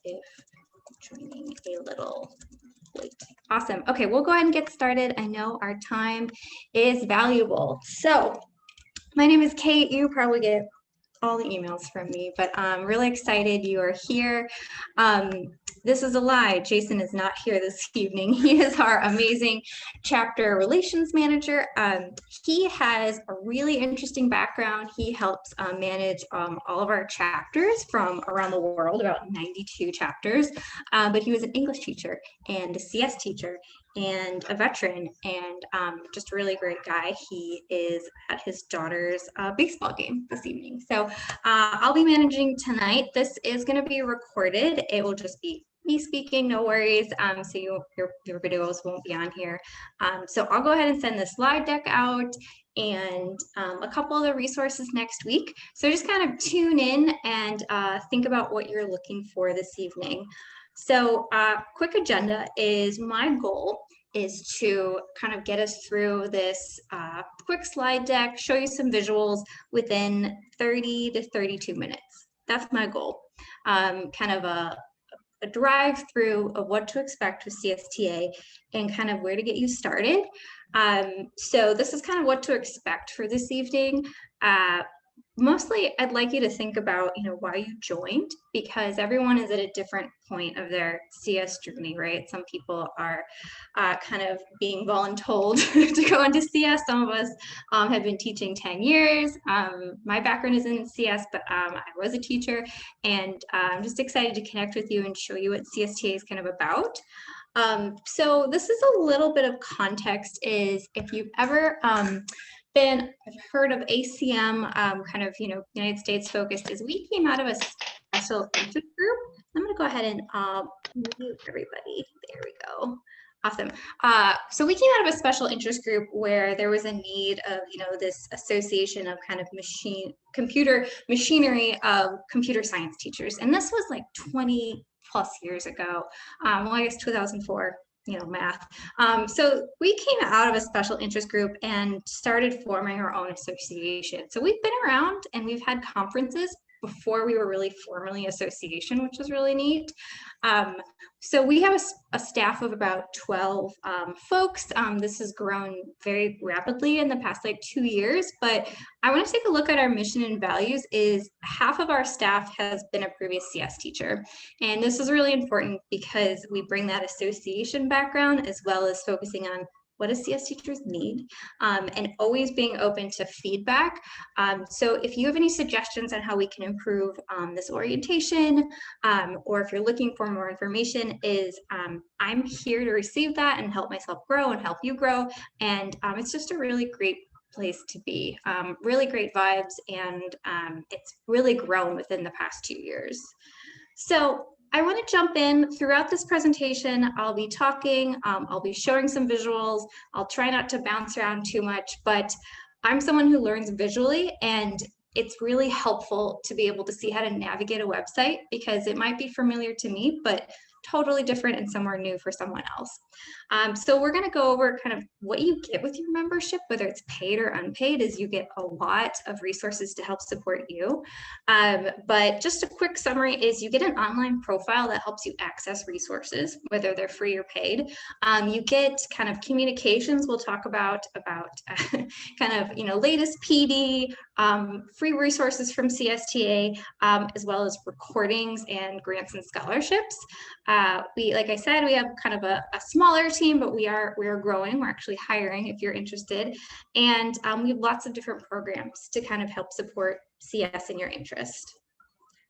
if joining a little late. Awesome. Okay, we'll go ahead and get started. I know our time is valuable. So my name is Kate. You probably get all the emails from me, but I'm really excited you are here. This is a lie. Jason is not here this evening. He is our amazing chapter relations manager. He has a really interesting background. He helps manage all of our chapters from around the world, about 92 chapters. But he was an English teacher and a CS teacher and a veteran, and just a really great guy. He is at his daughter's baseball game this evening. So I'll be managing tonight. This is going to be recorded. It will just be me speaking, no worries. So your videos won't be on here. So I'll go ahead and send the slide deck out and a couple of the resources next week. So just kind of tune in and think about what you're looking for this evening. So quick agenda is my goal is to kind of get us through this quick slide deck, show you some visuals within 30 to 32 minutes. That's my goal. Kind of a drive through of what to expect with CSTA and kind of where to get you started. So this is kind of what to expect for this evening. Mostly, I'd like you to think about, why you joined, because everyone is at a different point of their CS journey, right? Some people are kind of being voluntold to go into CS. Some of us have been teaching 10 years. My background is in CS, but I was a teacher, and I'm just excited to connect with you and show you what CSTA is kind of about. So this is a little bit of context is if you've ever I've heard of ACM, kind of, United States focused, is we came out of a special interest group. I'm going to go ahead and mute everybody. There we go. Awesome. So we came out of a special interest group where there was a need of, this association of kind of computer machinery of computer science teachers. And this was like 20 plus years ago. Well, I guess 2004. Math. So we came out of a special interest group and started forming our own association. So we've been around and we've had conferences before we were really formally association, which was really neat. So we have a staff of about 12 folks. This has grown very rapidly in the past 2 years, but I want to take a look at our mission and values. Is half of our staff has been a previous CS teacher. And this is really important because we bring that association background as well as focusing on what do CS teachers need, and always being open to feedback. So if you have any suggestions on how we can improve this orientation, or if you're looking for more information, I'm here to receive that and help myself grow and help you grow. And it's just a really great place to be. Really great vibes, and it's really grown within the past 2 years. So I want to jump in. Throughout this presentation. I'll be talking, I'll be showing some visuals. I'll try not to bounce around too much, but I'm someone who learns visually, and it's really helpful to be able to see how to navigate a website because it might be familiar to me, but totally different and somewhere new for someone else. So we're going to go over kind of what you get with your membership, whether it's paid or unpaid, is you get a lot of resources to help support you. But just a quick summary is you get an online profile that helps you access resources, whether they're free or paid. You get kind of communications. We'll talk about kind of, latest PD, free resources from CSTA, as well as recordings and grants and scholarships. Like I said, we have kind of a smaller team, but we are growing. We're actually hiring if you're interested. And we have lots of different programs to kind of help support CS in your interest.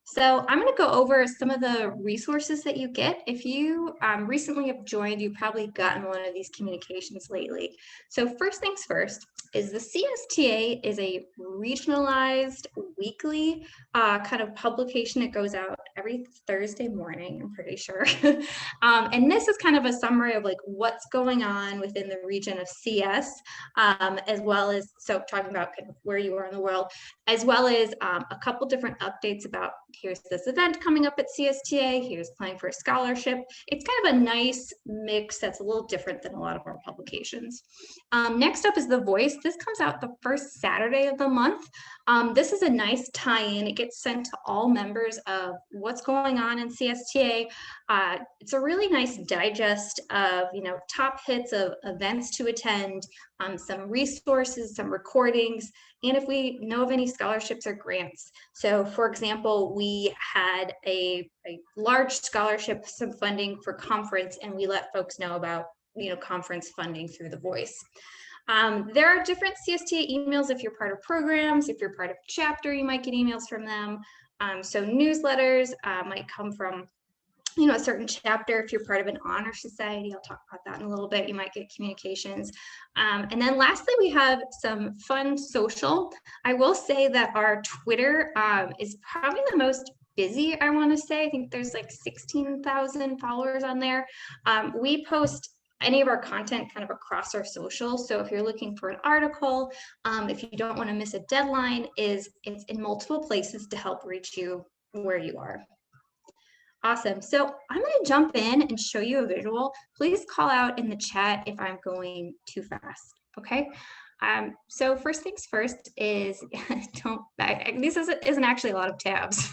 So I'm going to go over some of the resources that you get. If you recently have joined, you've probably gotten one of these communications lately. So first things first is the CSTA is a regionalized weekly kind of publication. It goes out every Thursday morning, I'm pretty sure. And this is kind of a summary of what's going on within the region of CS, as well as, so talking about kind of where you are in the world, as well as a couple different updates about here's this event coming up at CSTA, here's applying for a scholarship. It's kind of a nice mix that's a little different than a lot of our publications. Next up is The Voice. This comes out the first Saturday of the month. This is a nice tie-in. It gets sent to all members of what's going on in CSTA. It's a really nice digest of, top hits of events to attend, some resources, some recordings, and if we know of any scholarships or grants. So for example, we had a large scholarship, some funding for conference, and we let folks know about, conference funding through The Voice. There are different CSTA emails if you're part of programs. If you're part of chapter, you might get emails from them. So newsletters might come from a certain chapter. If you're part of an honor society, I'll talk about that in a little bit, you might get communications. And then lastly, we have some fun social. I will say that our Twitter is probably the most busy, I want to say. I think there's like 16,000 followers on there. We post any of our content kind of across our social. So if you're looking for an article, if you don't want to miss a deadline, it's in multiple places to help reach you where you are. Awesome. So I'm going to jump in and show you a visual. Please call out in the chat if I'm going too fast. Okay. So first things first is this isn't actually a lot of tabs.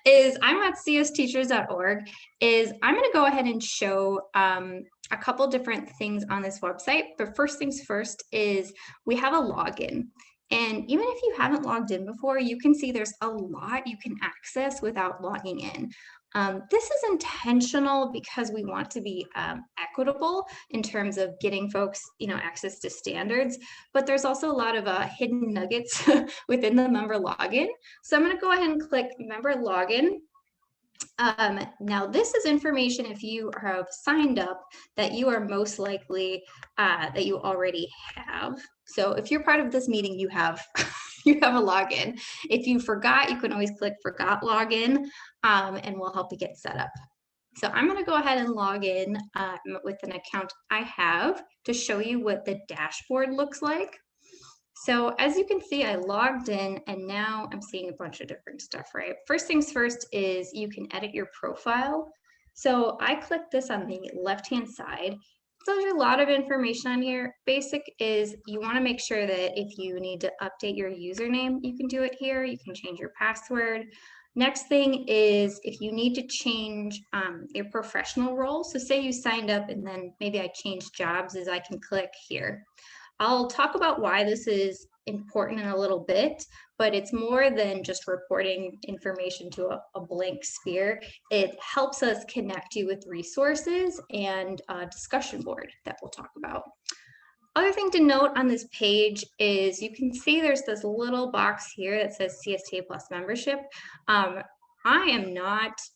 Is I'm at csteachers.org. Is I'm going to go ahead and show a couple different things on this website. But first things first is we have a login. And even if you haven't logged in before, you can see there's a lot you can access without logging in. This is intentional because we want to be equitable in terms of getting folks, access to standards, but there's also a lot of hidden nuggets within the member login. So I'm going to go ahead and click member login. Now this is information if you have signed up that you are most likely that you already have. So if you're part of this meeting, you have you have a login. If you forgot, you can always click forgot login and we'll help you get set up. So I'm going to go ahead and log in with an account I have to show you what the dashboard looks like. So as you can see, I logged in and now I'm seeing a bunch of different stuff, right? First things first is you can edit your profile. So I clicked this on the left-hand side. So there's a lot of information on here. Basic is you want to make sure that if you need to update your username, you can do it here. You can change your password. Next thing is if you need to change your professional role. So say you signed up and then maybe I changed jobs, is I can click here. I'll talk about why this is important in a little bit, but it's more than just reporting information to a blank sphere. It helps us connect you with resources and a discussion board that we'll talk about. Other thing to note on this page is you can see there's this little box here that says CSTA Plus membership.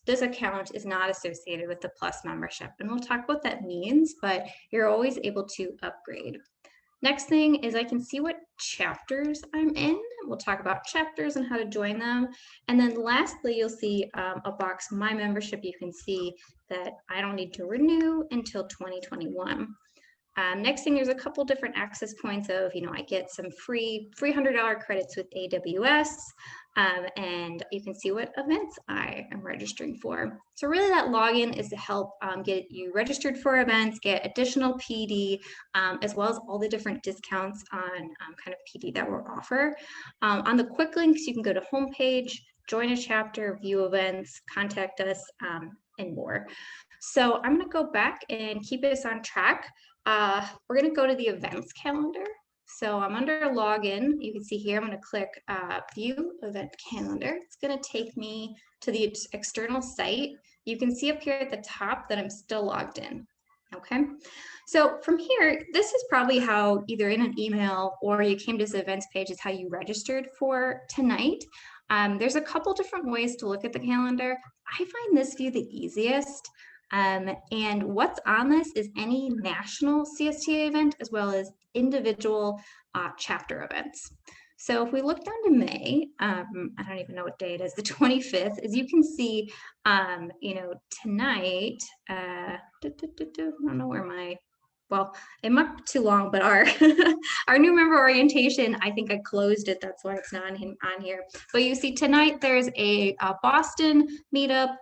This account is not associated with the Plus membership, and we'll talk what that means, but you're always able to upgrade. Next thing is I can see what chapters I'm in. We'll talk about chapters and how to join them. And then lastly, you'll see a box, my membership. You can see that I don't need to renew until 2021. Next thing, there's a couple different access points of, I get some free $300 credits with AWS, and you can see what events I am registering for. So really that login is to help get you registered for events, get additional PD, as well as all the different discounts on kind of PD that we'll offer. On the quick links, you can go to homepage, join a chapter, view events, contact us, and more. So I'm going to go back and keep us on track. We're going to go to the events calendar. So I'm under login. You can see here, I'm going to click view event calendar. It's going to take me to the external site. You can see up here at the top that I'm still logged in. Okay. So from here, this is probably how either in an email or you came to this events page is how you registered for tonight. There's a couple different ways to look at the calendar. I find this view the easiest. And what's on this is any national CSTA event as well as individual chapter events. So if we look down to May, I don't even know what day it is, the 25th, as you can see, tonight, I don't know where my well, it might be too long, but our our new member orientation, I think I closed it. That's why it's not on here. But you see tonight there's a Boston meetup.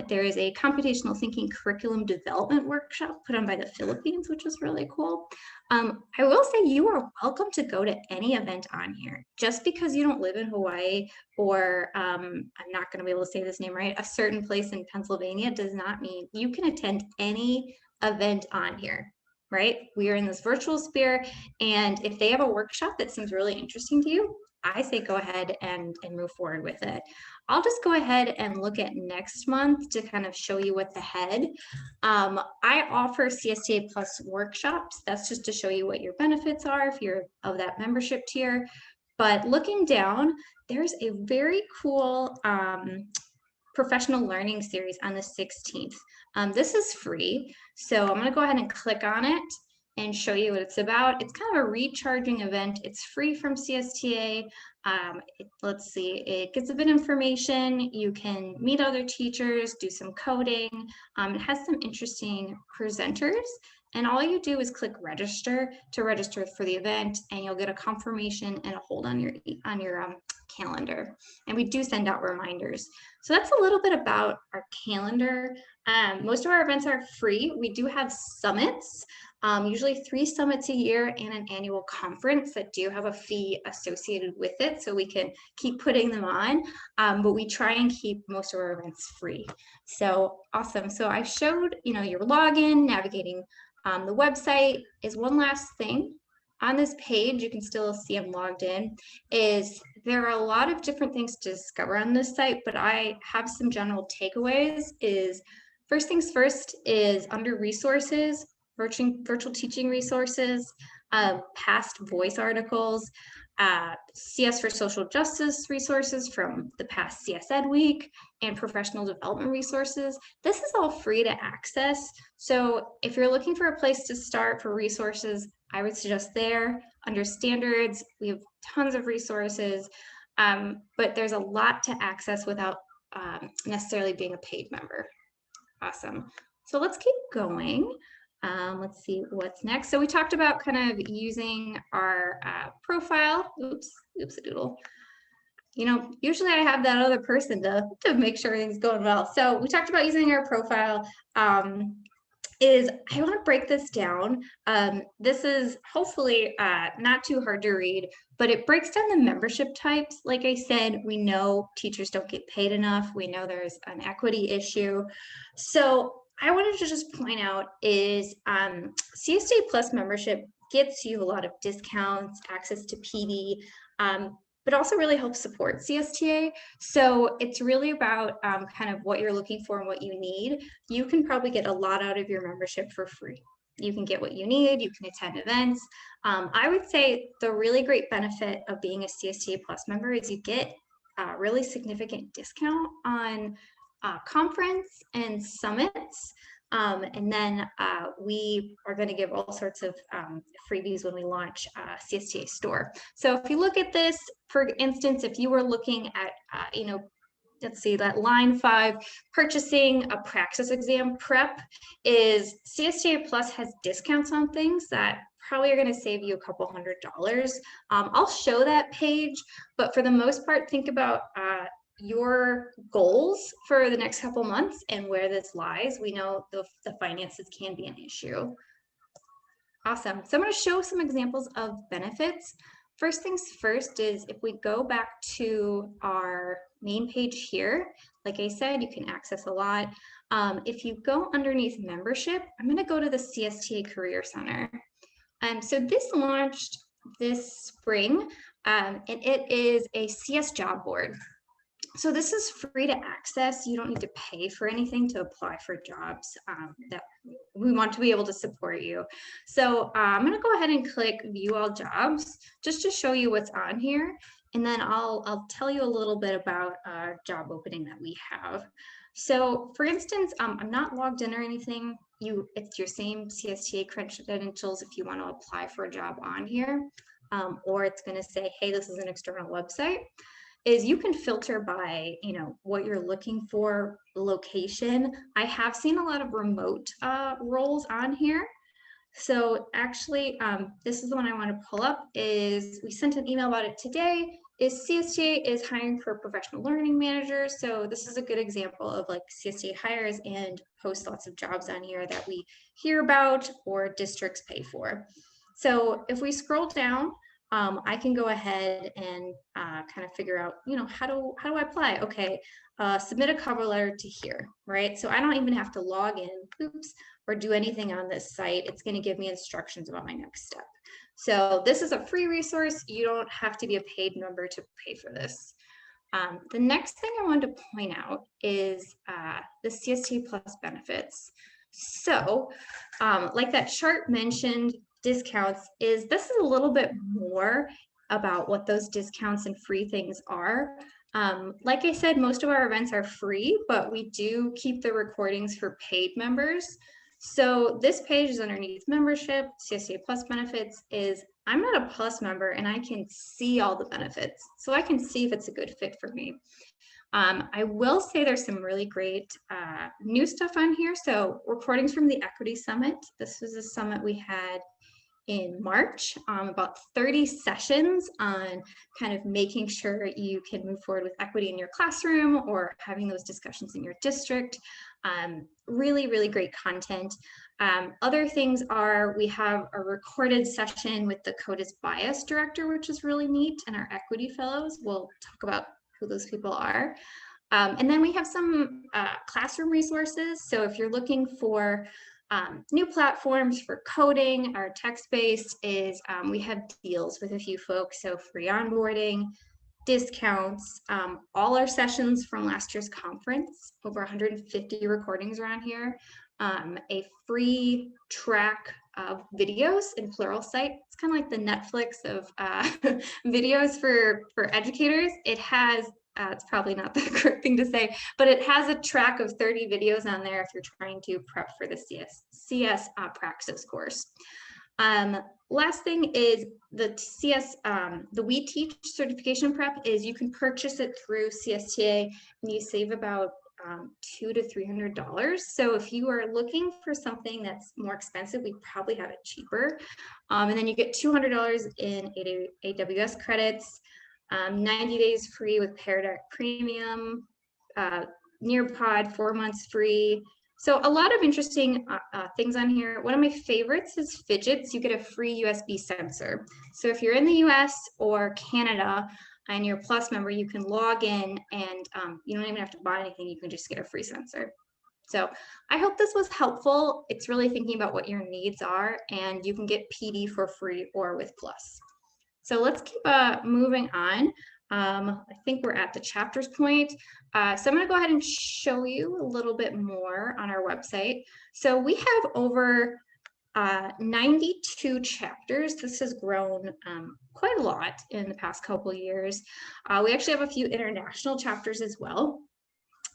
There is a computational thinking curriculum development workshop put on by the Philippines, which is really cool. I will say you are welcome to go to any event on here. Just because you don't live in Hawaii or I'm not going to be able to say this name right, a certain place in Pennsylvania does not mean you can attend any event on here, right? We are in this virtual sphere, and if they have a workshop that seems really interesting to you, I say go ahead and move forward with it. I'll just go ahead and look at next month to kind of show you what's ahead. I offer CSTA Plus workshops. That's just to show you what your benefits are if you're of that membership tier. But looking down, there's a very cool professional learning series on the 16th. This is free, so I'm going to go ahead and click on it and show you what it's about. It's kind of a recharging event. It's free from CSTA. Let's see, it gets a bit of information. You can meet other teachers, do some coding. It has some interesting presenters. And all you do is click register to register for the event, and you'll get a confirmation and a hold on your calendar. And we do send out reminders. So that's a little bit about our calendar. Most of our events are free. We do have summits, usually 3 summits a year and an annual conference that do have a fee associated with it. So we can keep putting them on, but we try and keep most of our events free. So awesome. So I showed, your login, navigating the website is one last thing. On this page, you can still see I'm logged in, is there are a lot of different things to discover on this site, but I have some general takeaways. Is first things first is under resources, virtual teaching resources, past voice articles, CS for Social Justice resources from the past CS Ed Week, and professional development resources. This is all free to access. So if you're looking for a place to start for resources, I would suggest there. Under standards, we have tons of resources, but there's a lot to access without necessarily being a paid member. Awesome. So let's keep going. Let's see what's next. So we talked about kind of using our profile. Oops a doodle. Usually I have that other person to make sure everything's going well. So we talked about using our profile. I want to break this down. This is hopefully not too hard to read, but it breaks down the membership types. Like I said, we know teachers don't get paid enough. We know there's an equity issue. So I wanted to just point out is CSTA Plus membership gets you a lot of discounts, access to PD, but also really helps support CSTA. So it's really about kind of what you're looking for and what you need. You can probably get a lot out of your membership for free. You can get what you need, you can attend events. I would say the really great benefit of being a CSTA Plus member is you get a really significant discount on conference and summits. And then we are going to give all sorts of freebies when we launch CSTA store. So if you look at this, for instance, if you were looking at, let's see, that line 5, purchasing a praxis exam prep, is CSTA Plus has discounts on things that probably are going to save you a couple $100. I'll show that page, but for the most part, think about your goals for the next couple months and where this lies. We know the finances can be an issue. Awesome. So I'm going to show some examples of benefits. First things first is if we go back to our main page here, like I said, you can access a lot. If you go underneath membership, I'm going to go to the CSTA Career Center. So this launched this spring, and it is a CS job board. So this is free to access. You don't need to pay for anything to apply for jobs that we want to be able to support you. So I'm going to go ahead and click view all jobs just to show you what's on here. And then I'll tell you a little bit about a job opening that we have. So for instance, I'm not logged in or anything. It's your same CSTA credentials if you want to apply for a job on here, or it's going to say, hey, this is an external website. Is you can filter by, what you're looking for, location. I have seen a lot of remote roles on here. So actually, this is the one I want to pull up. Is we sent an email about it today. Is CSTA is hiring for professional learning managers. So this is a good example of like CSTA hires and posts lots of jobs on here that we hear about or districts pay for. So if we scroll down, I can go ahead and kind of figure out, how do I apply? Okay, submit a cover letter to here, right? So I don't even have to log in, oops, or do anything on this site. It's going to give me instructions about my next step. So this is a free resource. You don't have to be a paid member to pay for this. The next thing I wanted to point out is the CST Plus benefits. So like that chart mentioned, discounts this is a little bit more about what those discounts and free things are. Like I said, most of our events are free, but we do keep the recordings for paid members. So this page is underneath membership, CSTA Plus benefits is I'm not a Plus member and I can see all the benefits. So I can see if it's a good fit for me. I will say there's some really great new stuff on here. So recordings from the Equity Summit. This was a summit we had in March, about 30 sessions on kind of making sure you can move forward with equity in your classroom or having those discussions in your district. Really, really great content. Other things are we have a recorded session with the CODIS Bias Director, which is really neat, and our equity fellows. We'll talk about who those people are. And then we have some classroom resources. So if you're looking for new platforms for coding, our text-based is we have deals with a few folks, so free onboarding, discounts, all our sessions from last year's conference, over 150 recordings around here, a free track of videos in Pluralsight. It's kind of like the Netflix of videos for educators. It has it's probably not the correct thing to say, but it has a track of 30 videos on there if you're trying to prep for the CS Praxis course. Last thing is the the We Teach certification prep is you can purchase it through CSTA and you save about $200 to $300. So if you are looking for something that's more expensive, we probably have it cheaper. And then you get $200 in AWS credits. 90 days free with Pear Deck Premium, Nearpod 4 months free. So a lot of interesting things on here. One of my favorites is Fidgets. You get a free USB sensor. So if you're in the US or Canada and you're a Plus member, you can log in and you don't even have to buy anything. You can just get a free sensor. So I hope this was helpful. It's really thinking about what your needs are, and you can get PD for free or with Plus. So let's keep moving on. I think we're at the chapters point. So I'm going to go ahead and show you a little bit more on our website. So we have over 92 chapters. This has grown quite a lot in the past couple of years. We actually have a few international chapters as well.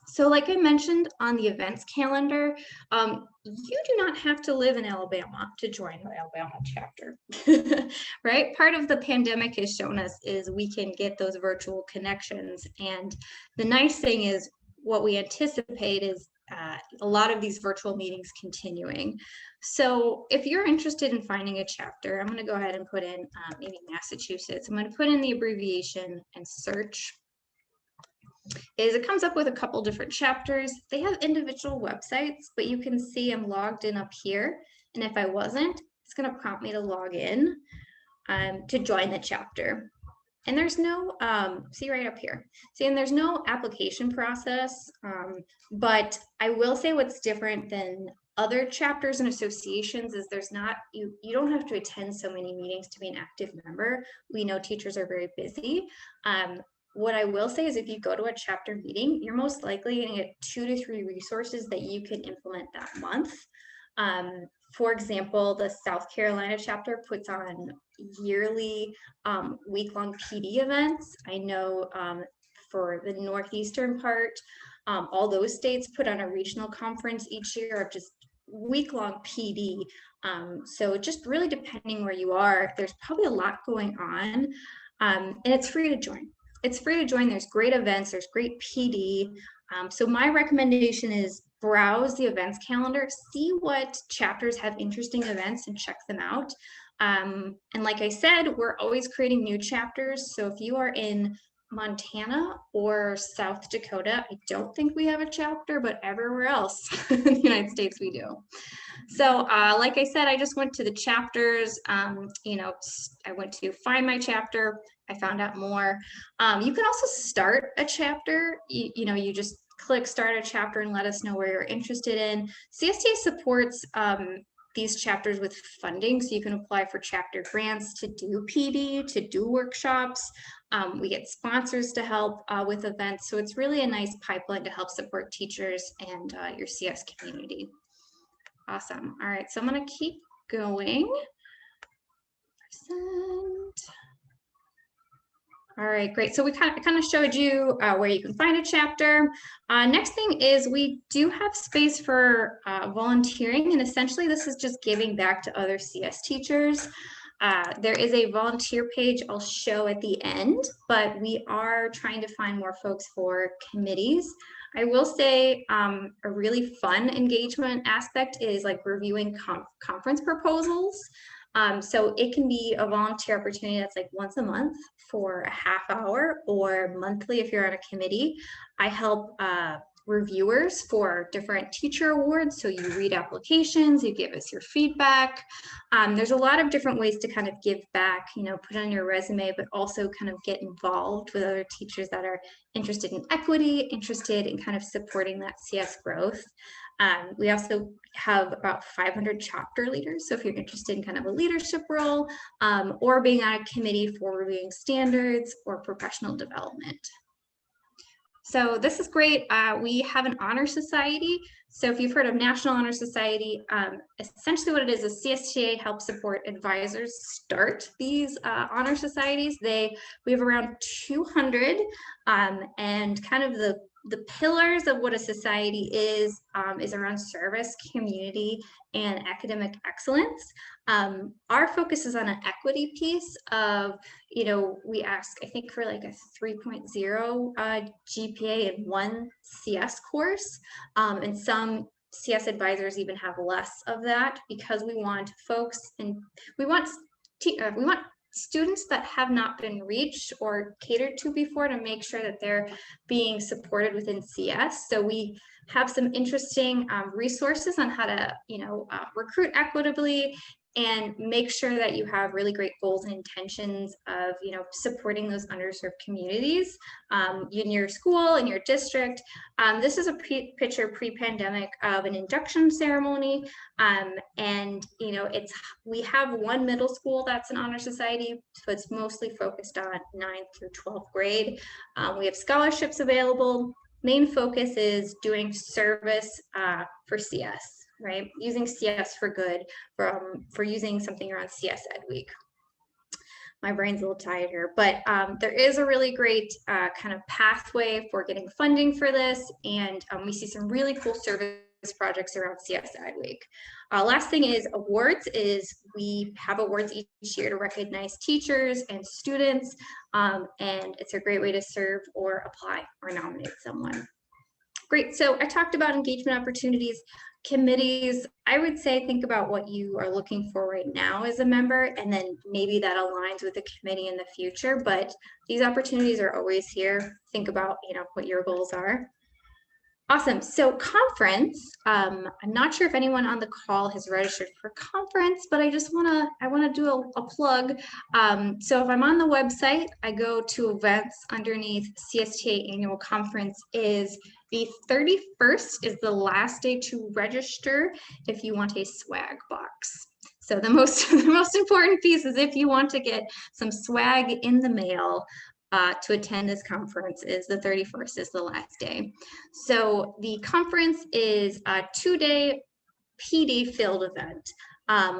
So like I mentioned on the events calendar, you do not have to live in Alabama to join the Alabama chapter, right? Part of the pandemic has shown us is we can get those virtual connections. And the nice thing is what we anticipate is a lot of these virtual meetings continuing. So if you're interested in finding a chapter, I'm going to go ahead and put in maybe Massachusetts. I'm going to put in the abbreviation and search. It comes up with a couple different chapters. They have individual websites, but you can see I'm logged in up here. And if I wasn't, it's going to prompt me to log in to join the chapter. And there's no, see right up here. See, and there's no application process, but I will say what's different than other chapters and associations is there's not, you don't have to attend so many meetings to be an active member. We know teachers are very busy. What I will say is if you go to a chapter meeting, you're most likely going to get 2 to 3 resources that you can implement that month. For example, the South Carolina chapter puts on yearly week-long PD events. I know for the Northeastern part, all those states put on a regional conference each year of just week-long PD. So just really depending where you are, there's probably a lot going on, and it's free to join. It's free to join. There's great events, there's great PD. So my recommendation is browse the events calendar, see what chapters have interesting events and check them out. And like I said, we're always creating new chapters. So if you are in Montana or South Dakota, I don't think we have a chapter, but everywhere else in the United States we do. So like I said, I just went to the chapters, you know, I went to find my chapter, I found out more. You can also start a chapter, you know, you just click start a chapter and let us know where you're interested in. CSTA supports these chapters with funding, so you can apply for chapter grants to do PD, to do workshops. We get sponsors to help with events, so it's really a nice pipeline to help support teachers and your CS community. Awesome. All right, so I'm going to keep going. All right, great. So we kind of showed you where you can find a chapter. Next thing is we do have space for volunteering, and essentially this is just giving back to other CS teachers. There is a volunteer page I'll show at the end, but we are trying to find more folks for committees. I will say a really fun engagement aspect is like reviewing conference proposals. So it can be a volunteer opportunity that's like once a month for a half hour, or monthly if you're on a committee. I help reviewers for different teacher awards. So you read applications, you give us your feedback. There's a lot of different ways to kind of give back, you know, put on your resume, but also kind of get involved with other teachers that are interested in equity, interested in kind of supporting that CS growth. We also have about 500 chapter leaders. So if you're interested in kind of a leadership role or being on a committee for reviewing standards or professional development. So this is great. We have an honor society. So if you've heard of National Honor Society, essentially what it is CSTA helps support advisors start these honor societies. We have around 200 and kind of the pillars of what a society is around service, community, and academic excellence. Our focus is on an equity piece of, you know, we ask, I think, for like a 3.0 GPA in one CS course, and some CS advisors even have less of that, because we want folks and we want students that have not been reached or catered to before to make sure that they're being supported within CS. So we have some interesting resources on how to, you know, recruit equitably and make sure that you have really great goals and intentions of, you know, supporting those underserved communities in your school, in your district. This is a picture pre-pandemic of an induction ceremony. And, you know, we have one middle school that's an honor society, so it's mostly focused on 9th through 12th grade. We have scholarships available. Main focus is doing service for CS. Right, using CS for good, for using something around CS Ed Week. My brain's a little tired here, but there is a really great kind of pathway for getting funding for this, and we see some really cool service projects around CS Ed Week. Last thing is awards. We have awards each year to recognize teachers and students, and it's a great way to serve or apply or nominate someone. Great, so I talked about engagement opportunities. Committees, I would say think about what you are looking for right now as a member, and then maybe that aligns with the committee in the future, but these opportunities are always here. Think about, you know, what your goals are. Awesome. So conference, I'm not sure if anyone on the call has registered for conference, but I want to do a plug. So if I'm on the website, I go to events underneath CSTA annual conference. Is the 31st is the last day to register if you want a swag box. So the most important piece is if you want to get some swag in the mail, to attend this conference is the 31st is the last day. So the conference is a 2-day PD filled event.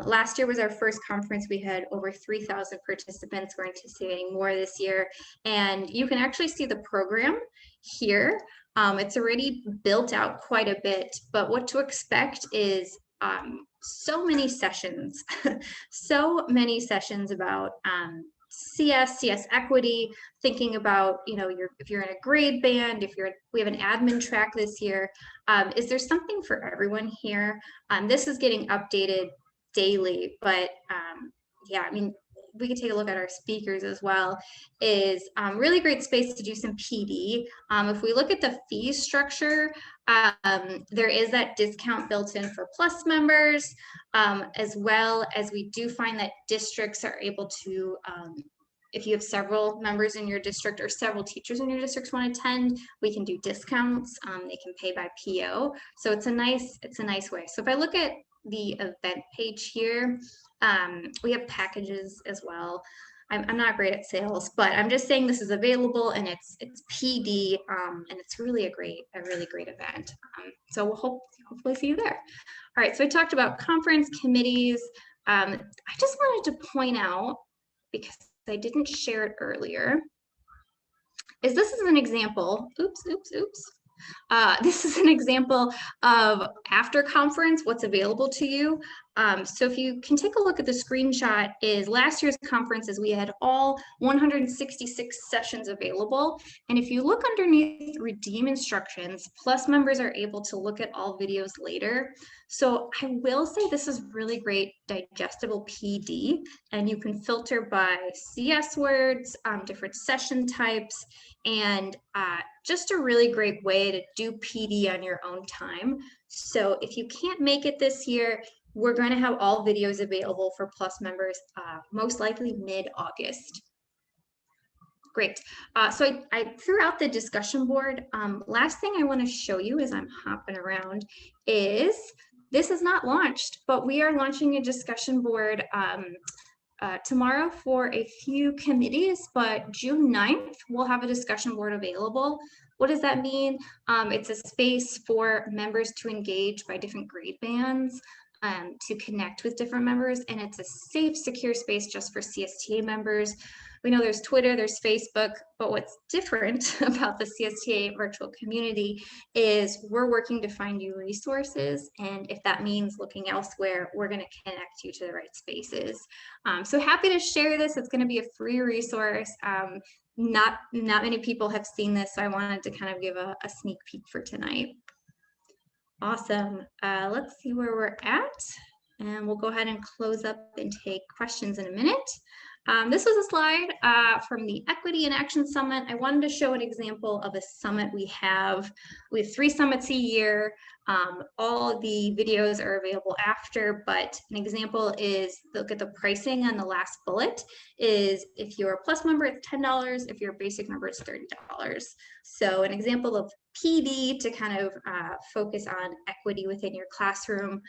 Last year was our first conference. We had over 3,000 participants. We're anticipating more this year. And you can actually see the program here. It's already built out quite a bit, but what to expect is so many sessions, so many sessions about CS equity, thinking about, if you're in a grade band, we have an admin track this year. Is there something for everyone here? This is getting updated daily, but yeah, I mean, we could take a look at our speakers as well. Is really great space to do some PD. If we look at the fee structure, there is that discount built in for Plus members, as well as we do find that districts are able to, if you have several members in your district or several teachers in your districts want to attend, we can do discounts. They can pay by PO. So it's a nice way. So if I look at the event page here, we have packages as well. I'm not great at sales, but I'm just saying this is available, and it's PD, and it's really a really great event. So we'll hopefully see you there. All right, so I talked about conference committees. I just wanted to point out, because I didn't share it earlier, this is an example. Oops. This is an example of after conference, what's available to you. So if you can take a look at the screenshot, is last year's conferences, we had all 166 sessions available. And if you look underneath redeem instructions, Plus members are able to look at all videos later. So I will say this is really great digestible PD, and you can filter by CS words, different session types, and just a really great way to do PD on your own time. So if you can't make it this year, we're going to have all videos available for Plus members, most likely mid-August. Great. So I threw out the discussion board. Last thing I want to show you as I'm hopping around is, this is not launched, but we are launching a discussion board tomorrow for a few committees, but June 9th, we'll have a discussion board available. What does that mean? It's a space for members to engage by different grade bands, to connect with different members, and it's a safe, secure space just for CSTA members. We know there's Twitter, there's Facebook, but what's different about the CSTA virtual community is we're working to find you resources, and if that means looking elsewhere, we're going to connect you to the right spaces. So happy to share this. It's going to be a free resource. Not many people have seen this, so I wanted to kind of give a sneak peek for tonight. Awesome. Let's see where we're at, and we'll go ahead and close up and take questions in a minute. This was a slide from the Equity in Action Summit. I wanted to show an example of a summit we have. We have 3 summits a year. All the videos are available after, but an example is, look at the pricing on the last bullet, is if you're a Plus member, it's $10. If you're a basic member, it's $30. So an example of PD to kind of focus on equity within your classroom.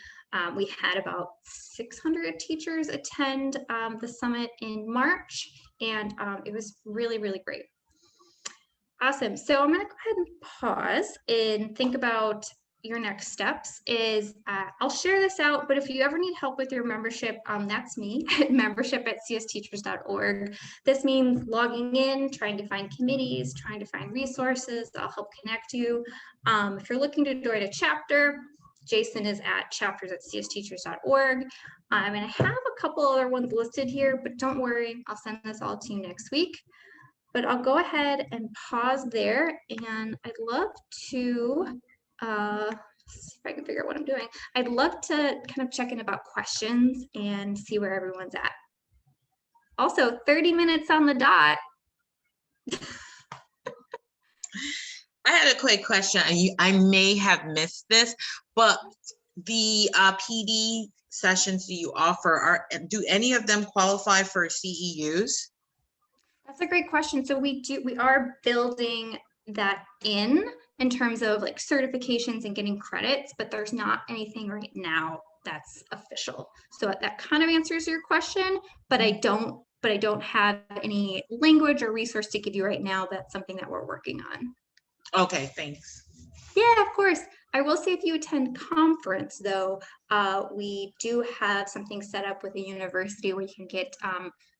We had about 600 teachers attend the summit in March, and it was really, really great. Awesome. So I'm going to go ahead and pause and think about your next steps. I'll share this out, but if you ever need help with your membership, that's me at membership@csteachers.org. This means logging in, trying to find committees, trying to find resources. I'll help connect you. If you're looking to join a chapter, Jason is at chapters@csteachers.org. And I have a couple other ones listed here, but don't worry, I'll send this all to you next week. But I'll go ahead and pause there, and I'd love to see if I can figure out what I'm doing. I'd love to kind of check in about questions and see where everyone's at. Also, 30 minutes on the dot. I had a quick question. I may have missed this, but the PD sessions that you offer, do any of them qualify for CEUs? That's a great question. So we are building that in terms of like certifications and getting credits, but there's not anything right now that's official. So that kind of answers your question, but I don't have any language or resource to give you right now. That's something that we're working on. Okay, thanks. Yeah, of course. I will say if you attend conference though, we do have something set up with a university where you can get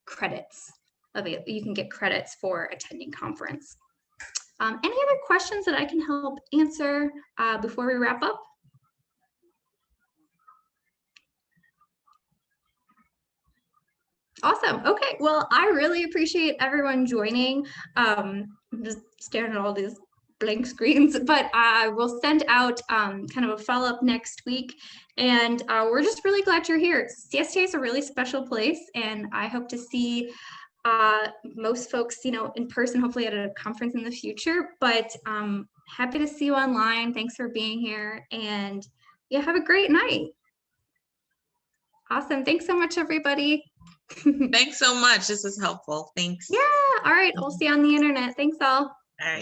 credits. You can get credits for attending conference. Any other questions that I can help answer before we wrap up? Awesome. Okay. Well, I really appreciate everyone joining. I'm just staring at all these blank screens, but I will send out kind of a follow-up next week. And we're just really glad you're here. CSTA is a really special place, and I hope to see most folks, in person, hopefully at a conference in the future. But happy to see you online. Thanks for being here. And yeah, have a great night. Awesome. Thanks so much, everybody. Thanks so much. This is helpful. Thanks. Yeah. All right. We'll see you on the internet. Thanks all. All right.